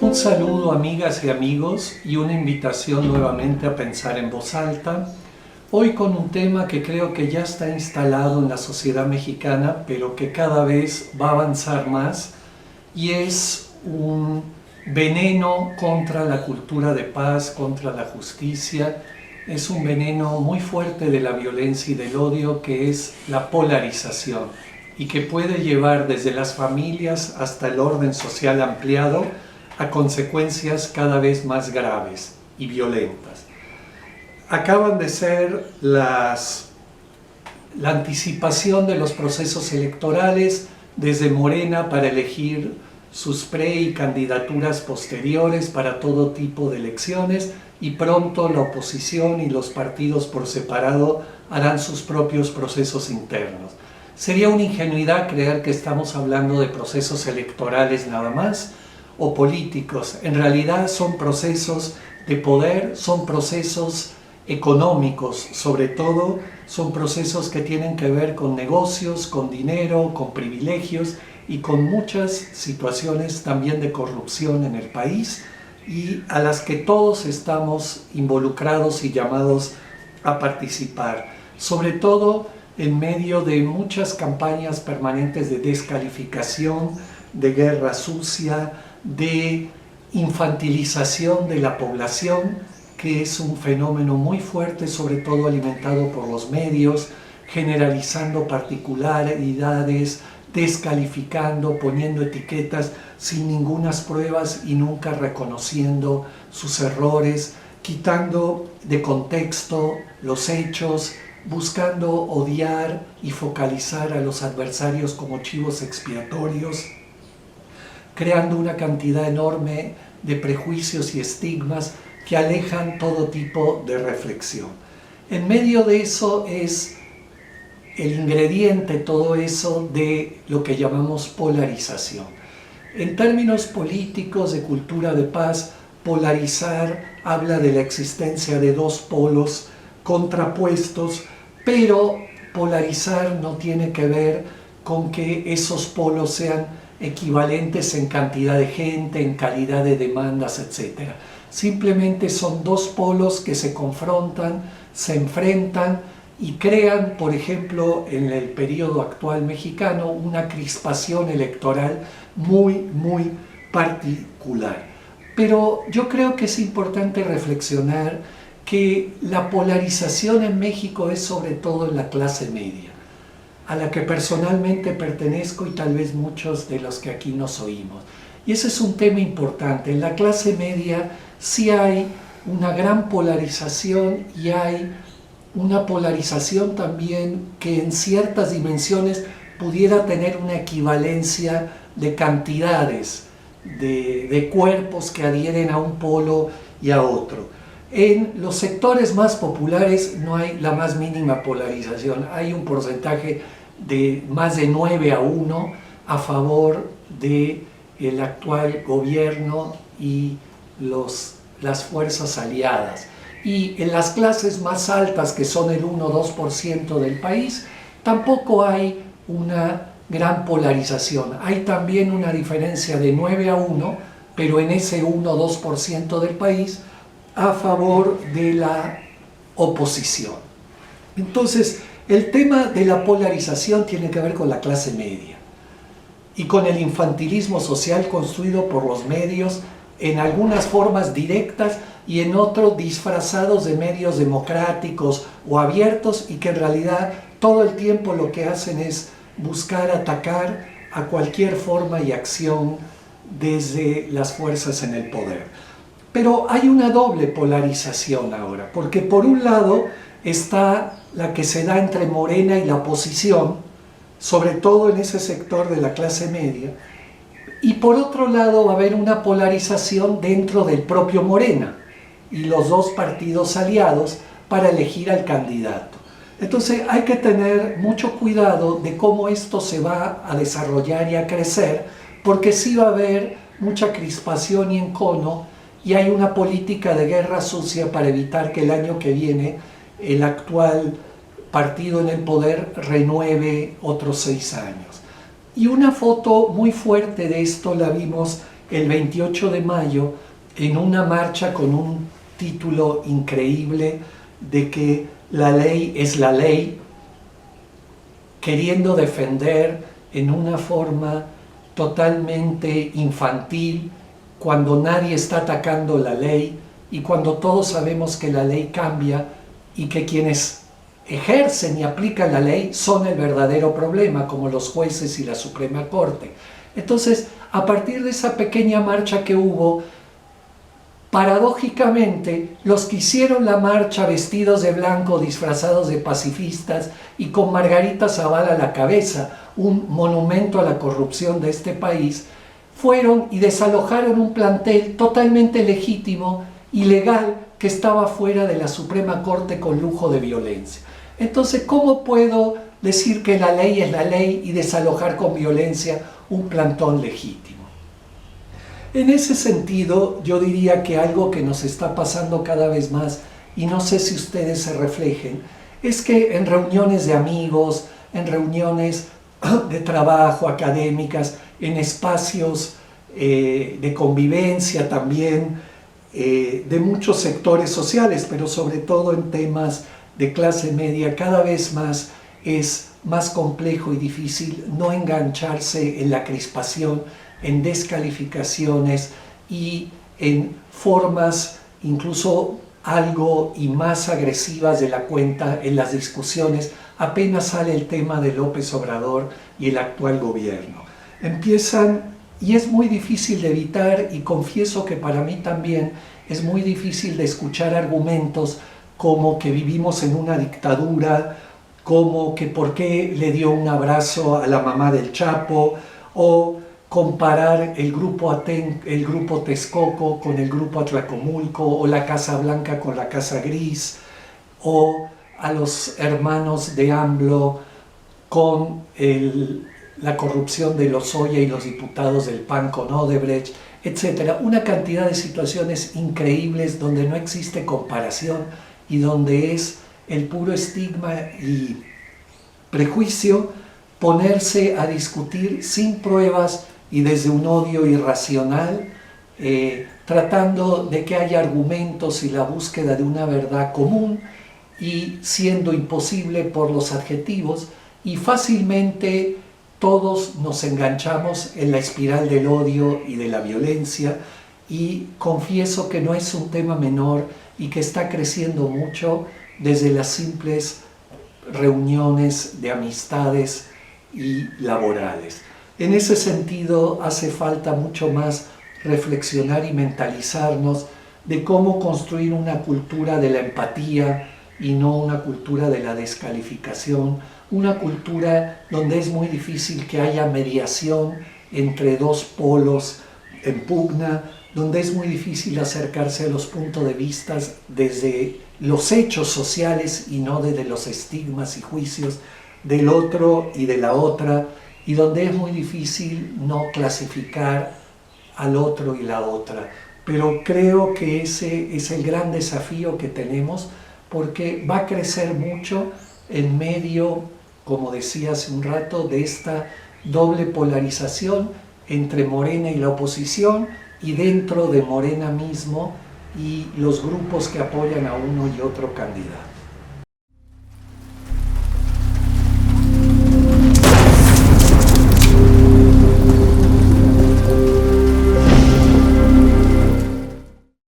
Un saludo, amigas y amigos, y una invitación nuevamente a pensar en voz alta. Hoy con un tema que creo que ya está instalado en la sociedad mexicana, pero que cada vez va a avanzar más, y es un veneno contra la cultura de paz, contra la justicia. Es un veneno muy fuerte de la violencia y del odio, que es la polarización, y que puede llevar desde las familias hasta el orden social ampliado a consecuencias cada vez más graves y violentas. Acaban de ser la anticipación de los procesos electorales desde Morena para elegir sus y candidaturas posteriores para todo tipo de elecciones, y pronto la oposición y los partidos por separado harán sus propios procesos internos. Sería una ingenuidad creer que estamos hablando de procesos electorales nada más, o políticos. En realidad son procesos de poder, son procesos económicos, sobre todo son procesos que tienen que ver con negocios, con dinero, con privilegios y con muchas situaciones también de corrupción en el país, y a las que todos estamos involucrados y llamados a participar, sobre todo en medio de muchas campañas permanentes de descalificación, de guerra sucia, de infantilización de la población, que es un fenómeno muy fuerte, sobre todo alimentado por los medios, generalizando particularidades, descalificando, poniendo etiquetas sin ningunas pruebas y nunca reconociendo sus errores, quitando de contexto los hechos, buscando odiar y focalizar a los adversarios como chivos expiatorios, creando una cantidad enorme de prejuicios y estigmas que alejan todo tipo de reflexión. En medio de eso es el ingrediente, todo eso, de lo que llamamos polarización. En términos políticos de cultura de paz, polarizar habla de la existencia de dos polos contrapuestos, pero polarizar no tiene que ver con que esos polos sean equivalentes en cantidad de gente, en calidad de demandas, etc. Simplemente son dos polos que se confrontan, se enfrentan y crean, por ejemplo, en el periodo actual mexicano, una crispación electoral muy particular. Pero yo creo que es importante reflexionar que la polarización en México es sobre todo en la clase media, a la que personalmente pertenezco y tal vez muchos de los que aquí nos oímos. Y ese es un tema importante. En la clase media sí hay una gran polarización, y hay una polarización también que en ciertas dimensiones pudiera tener una equivalencia de cantidades, de cuerpos que adhieren a un polo y a otro. En los sectores más populares no hay la más mínima polarización. Hay un porcentaje de más de 9-1 a favor del actual gobierno y las fuerzas aliadas. Y en las clases más altas, que son el 1-2% del país, tampoco hay una gran polarización. Hay también una diferencia de 9-1, pero en ese 1-2% del país, a favor de la oposición. Entonces, el tema de la polarización tiene que ver con la clase media y con el infantilismo social construido por los medios, en algunas formas directas y en otros disfrazados de medios democráticos o abiertos, y que en realidad todo el tiempo lo que hacen es buscar atacar a cualquier forma y acción desde las fuerzas en el poder. Pero hay una doble polarización ahora, porque por un lado está la que se da entre Morena y la oposición, sobre todo en ese sector de la clase media, y por otro lado va a haber una polarización dentro del propio Morena y los dos partidos aliados para elegir al candidato. Entonces hay que tener mucho cuidado de cómo esto se va a desarrollar y a crecer, porque sí va a haber mucha crispación y encono, y hay una política de guerra sucia para evitar que el año que viene el actual partido en el poder renueve otros 6 años. Y una foto muy fuerte de esto la vimos el 28 de mayo en una marcha con un título increíble de que la ley es la ley, queriendo defender en una forma totalmente infantil, cuando nadie está atacando la ley y cuando todos sabemos que la ley cambia y que quienes ejercen y aplican la ley son el verdadero problema, como los jueces y la Suprema Corte. Entonces, a partir de esa pequeña marcha que hubo, paradójicamente, los que hicieron la marcha vestidos de blanco, disfrazados de pacifistas y con Margarita Zavala a la cabeza, un monumento a la corrupción de este país, fueron y desalojaron un plantel totalmente legítimo y legal que estaba fuera de la Suprema Corte con lujo de violencia. Entonces, ¿cómo puedo decir que la ley es la ley y desalojar con violencia un plantón legítimo? En ese sentido, yo diría que algo que nos está pasando cada vez más, y no sé si ustedes se reflejen, es que en reuniones de amigos, en reuniones de trabajo, académicas, en espacios de convivencia también, de muchos sectores sociales, pero sobre todo en temas de clase media, cada vez más es más complejo y difícil no engancharse en la crispación, en descalificaciones y en formas incluso algo y más agresivas de la cuenta en las discusiones apenas sale el tema de López Obrador y el actual gobierno. Empiezan, y es muy difícil de evitar, y confieso que para mí también es muy difícil de escuchar argumentos como que vivimos en una dictadura, como que por qué le dio un abrazo a la mamá del Chapo, o comparar el grupo Texcoco con el grupo Atlacomulco, o la Casa Blanca con la Casa Gris, o a los hermanos de AMLO con la corrupción de Lozoya y los diputados del PAN con Odebrecht, etc. Una cantidad de situaciones increíbles donde no existe comparación y donde es el puro estigma y prejuicio ponerse a discutir sin pruebas y desde un odio irracional, tratando de que haya argumentos y la búsqueda de una verdad común, y siendo imposible por los adjetivos, y fácilmente todos nos enganchamos en la espiral del odio y de la violencia, y confieso que no es un tema menor y que está creciendo mucho desde las simples reuniones de amistades y laborales. En ese sentido, hace falta mucho más reflexionar y mentalizarnos de cómo construir una cultura de la empatía y no una cultura de la descalificación, una cultura donde es muy difícil que haya mediación entre dos polos en pugna, donde es muy difícil acercarse a los puntos de vista desde los hechos sociales y no desde los estigmas y juicios del otro y de la otra, y donde es muy difícil no clasificar al otro y la otra. Pero creo que ese es el gran desafío que tenemos, porque va a crecer mucho en medio, como decía hace un rato, de esta doble polarización entre Morena y la oposición, y dentro de Morena mismo y los grupos que apoyan a uno y otro candidato.